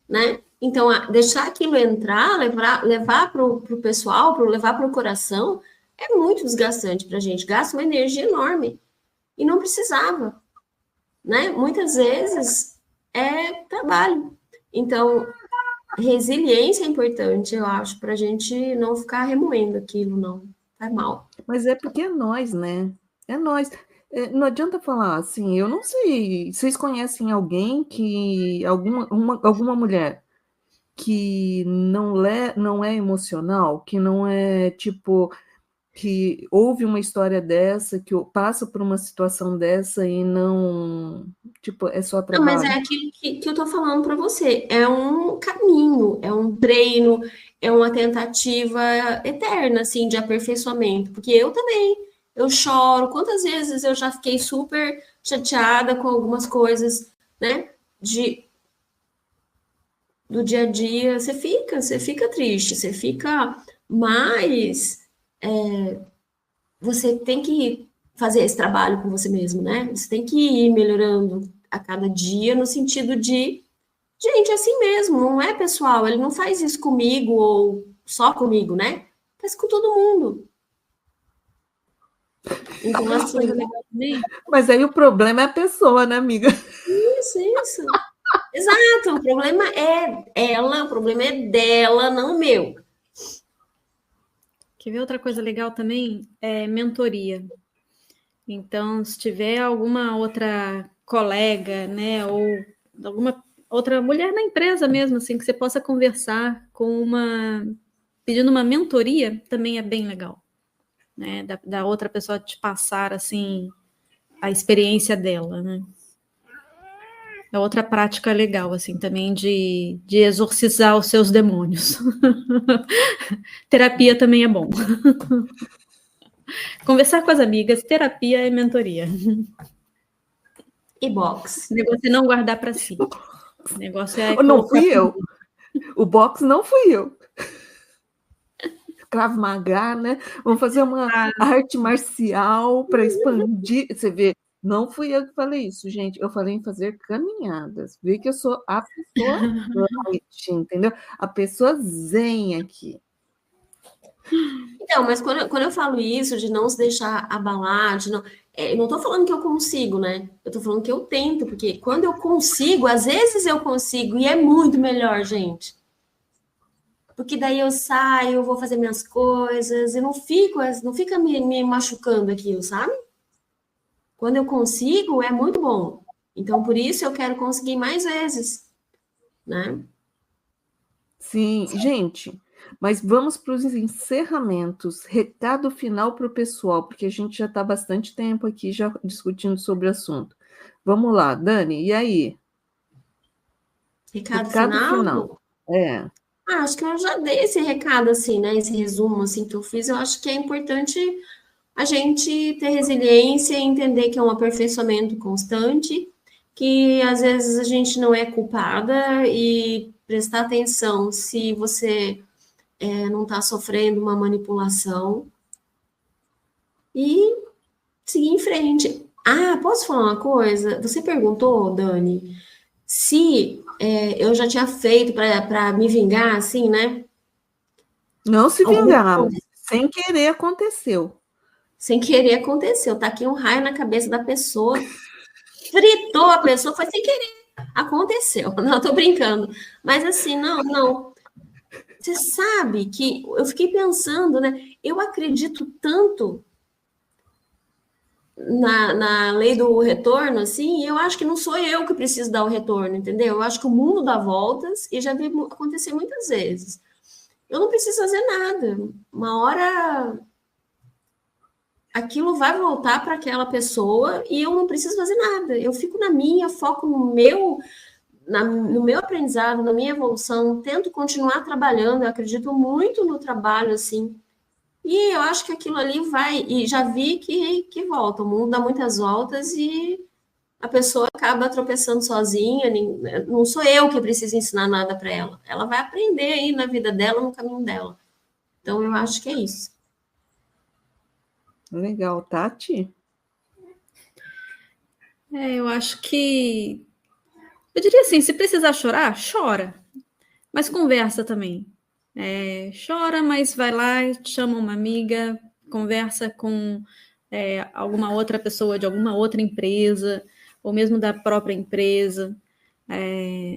né? Então, deixar aquilo entrar, levar para o pessoal, levar para o coração, é muito desgastante para a gente. Gasta uma energia enorme. E não precisava, né? Muitas vezes é trabalho. Então, resiliência é importante, eu acho, para a gente não ficar remoendo aquilo, não. Faz mal. Mas é porque é nós, né? É nós. Não adianta falar assim, eu não sei. Vocês conhecem alguém que. Alguma mulher que não é emocional, que não é tipo. Que houve uma história dessa, que passa por uma situação dessa e não. Tipo, é só Não, mas é trabalho. aquilo que eu tô falando para você. É um caminho, é um treino, é uma tentativa eterna, assim, de aperfeiçoamento. Porque eu também, eu choro. Quantas vezes eu já fiquei super chateada com algumas coisas, né? Do dia a dia. Você fica triste, você fica. Mas você tem que fazer esse trabalho com você mesmo, né? Você tem que ir melhorando a cada dia no sentido de gente, é assim mesmo, não é pessoal, ele não faz isso comigo ou só comigo, né? Faz com todo mundo. Então, Outra assim, coisa legal também. Mas aí o problema é a pessoa, né, amiga? isso. Exato, o problema é ela, o problema é dela, não meu. Quer ver outra coisa legal também? É mentoria. Então, se tiver alguma outra colega, né, ou alguma outra mulher na empresa mesmo, assim, que você possa conversar pedindo uma mentoria, também é bem legal. né? Da outra pessoa te passar, assim, a experiência dela, né? É outra prática legal, assim, também de exorcizar os seus demônios. Terapia também é bom. Conversar com as amigas, terapia é mentoria. E box. O negócio é não guardar para si. O negócio é Não fui eu. O box não fui eu. Krav Maga, né? Vamos fazer uma arte marcial para expandir. Você vê, não fui eu que falei isso, gente. Eu falei em fazer caminhadas. Vê que eu sou a pessoa light, entendeu? A pessoa zen aqui. Então, mas quando eu falo isso, de não se deixar abalar, eu não estou falando que eu consigo, né? Eu estou falando que eu tento, porque quando eu consigo, às vezes eu consigo, e é muito melhor, gente. Porque daí eu saio, vou fazer minhas coisas, e não fica me machucando aquilo, sabe? Quando eu consigo, é muito bom. Então, por isso eu quero conseguir mais vezes, né? Sim, gente, mas vamos para os encerramentos. Recado final para o pessoal, porque a gente já está bastante tempo aqui já discutindo sobre o assunto. Vamos lá, Dani, e aí? Recado Final. É. Acho que eu já dei esse recado, assim, né? Esse resumo, assim, que eu fiz. Eu acho que é importante a gente ter resiliência e entender que é um aperfeiçoamento constante, que às vezes a gente não é culpada e prestar atenção se você não está sofrendo uma manipulação e seguir em frente. Ah, posso falar uma coisa? Você perguntou, Dani, se eu já tinha feito para me vingar, assim, né? Não se vingar, sem querer aconteceu. Sem querer aconteceu. Tá aqui um raio na cabeça da pessoa, fritou a pessoa, foi sem querer. Aconteceu. Não, tô brincando. Mas assim, não. Você sabe que eu fiquei pensando, né? Eu acredito tanto na lei do retorno, assim, eu acho que não sou eu que preciso dar o retorno, entendeu? Eu acho que o mundo dá voltas e já vi acontecer muitas vezes. Eu não preciso fazer nada. Uma hora aquilo vai voltar para aquela pessoa e eu não preciso fazer nada. Eu fico na minha, foco no meu aprendizado, na minha evolução, tento continuar trabalhando, eu acredito muito no trabalho, assim. E eu acho que aquilo ali vai, e já vi que volta, o mundo dá muitas voltas e a pessoa acaba tropeçando sozinha, não sou eu que preciso ensinar nada para ela. Ela vai aprender aí na vida dela, no caminho dela. Então, eu acho que é isso. Legal, Tati? Eu acho que... Eu diria assim, se precisar chorar, chora. Mas conversa também. Chora, mas vai lá, chama uma amiga, conversa com alguma outra pessoa de alguma outra empresa, ou mesmo da própria empresa.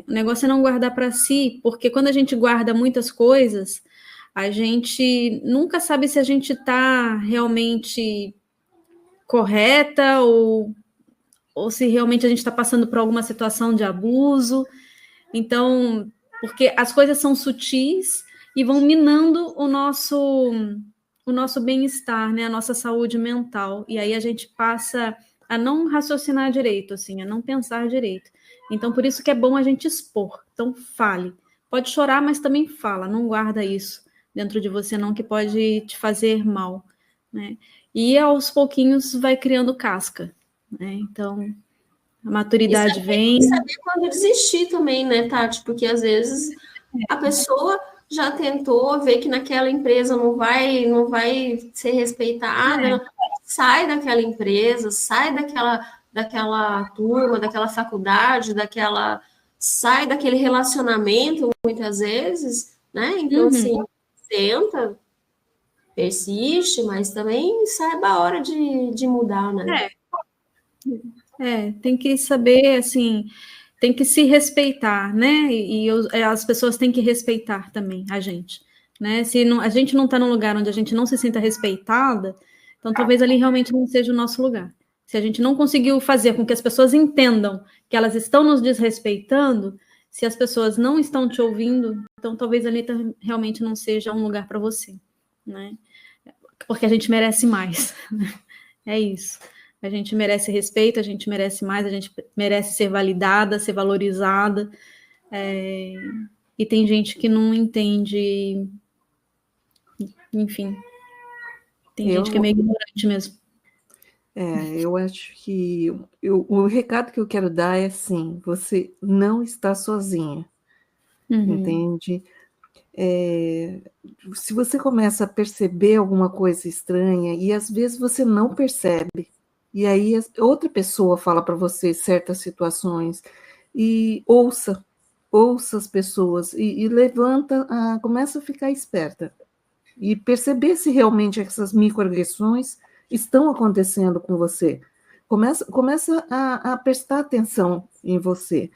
O negócio é não guardar para si, porque quando a gente guarda muitas coisas, a gente nunca sabe se a gente está realmente correta ou se realmente a gente está passando por alguma situação de abuso. Então, porque as coisas são sutis e vão minando o nosso bem-estar, né? A nossa saúde mental. E aí a gente passa a não raciocinar direito, assim, a não pensar direito. Então, por isso que é bom a gente expor. Então, fale. Pode chorar, mas também fala. Não guarda isso dentro de você, não, que pode te fazer mal, né? E aos pouquinhos vai criando casca, né? Então, a maturidade vem. E saber quando desistir também, né, Tati? Porque às vezes a pessoa já tentou ver que naquela empresa não vai ser respeitada, sai daquela empresa, sai daquela turma, daquela faculdade, sai daquele relacionamento muitas vezes, né? Então, assim, tenta, persiste, mas também saiba a hora de mudar, né? Tem que saber, assim, tem que se respeitar, né? E as pessoas têm que respeitar também a gente, né? Se não, a gente não está num lugar onde a gente não se sinta respeitada, então talvez ali realmente não seja o nosso lugar. Se a gente não conseguiu fazer com que as pessoas entendam que elas estão nos desrespeitando, se as pessoas não estão te ouvindo, então talvez ali realmente não seja um lugar para você, né? porque a gente merece mais. É isso. A gente merece respeito, a gente merece mais, a gente merece ser validada, ser valorizada. E tem gente que não entende, enfim, tem gente que é meio ignorante mesmo. Eu acho que o recado que eu quero dar é assim: você não está sozinha, entende? Se você começa a perceber alguma coisa estranha, e às vezes você não percebe, e aí outra pessoa fala para você certas situações, e ouça as pessoas, e levanta, começa a ficar esperta, e perceber se realmente essas microagressões estão acontecendo com você. Começa a prestar atenção em você,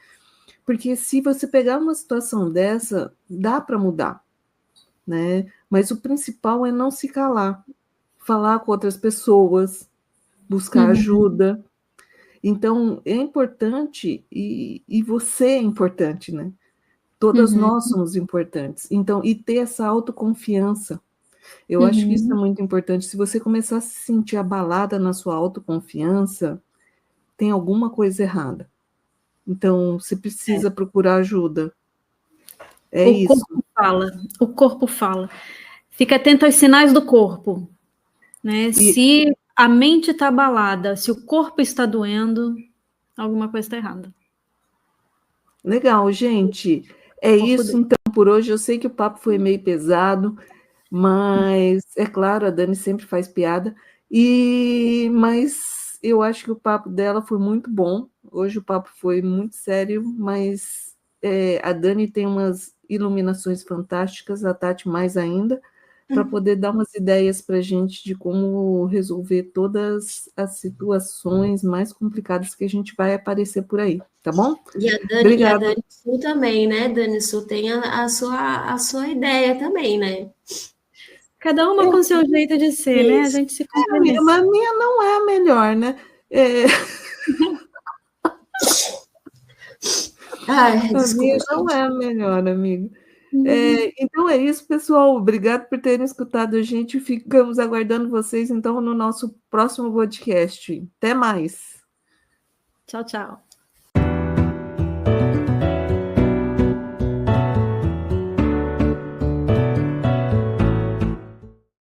porque se você pegar uma situação dessa, dá para mudar, né? Mas o principal é não se calar, falar com outras pessoas, buscar ajuda. Então, é importante, e você é importante, né? Todas nós somos importantes. Então, e ter essa autoconfiança. Eu acho que isso é muito importante. Se você começar a se sentir abalada na sua autoconfiança, tem alguma coisa errada. Então, você precisa procurar ajuda. Isso. O corpo fala. Fica atento aos sinais do corpo, né? Se a mente está abalada, se o corpo está doendo, alguma coisa está errada. Legal, gente. É isso, então, por hoje. Eu sei que o papo foi meio pesado, mas, é claro, a Dani sempre faz piada, mas eu acho que o papo dela foi muito bom. Hoje o papo foi muito sério, mas a Dani tem umas iluminações fantásticas, a Tati mais ainda, para poder dar umas ideias para a gente de como resolver todas as situações mais complicadas que a gente vai aparecer por aí, tá bom? E a Dani Su também, né? Dani Su tem a sua ideia também, né? Cada uma com seu jeito de ser, né? A gente se complementa. A minha não é a melhor, né? A minha não é a melhor, amigo. Então é isso, pessoal. Obrigado por terem escutado a gente. Ficamos aguardando vocês, então, no nosso próximo podcast. Até mais. Tchau, tchau.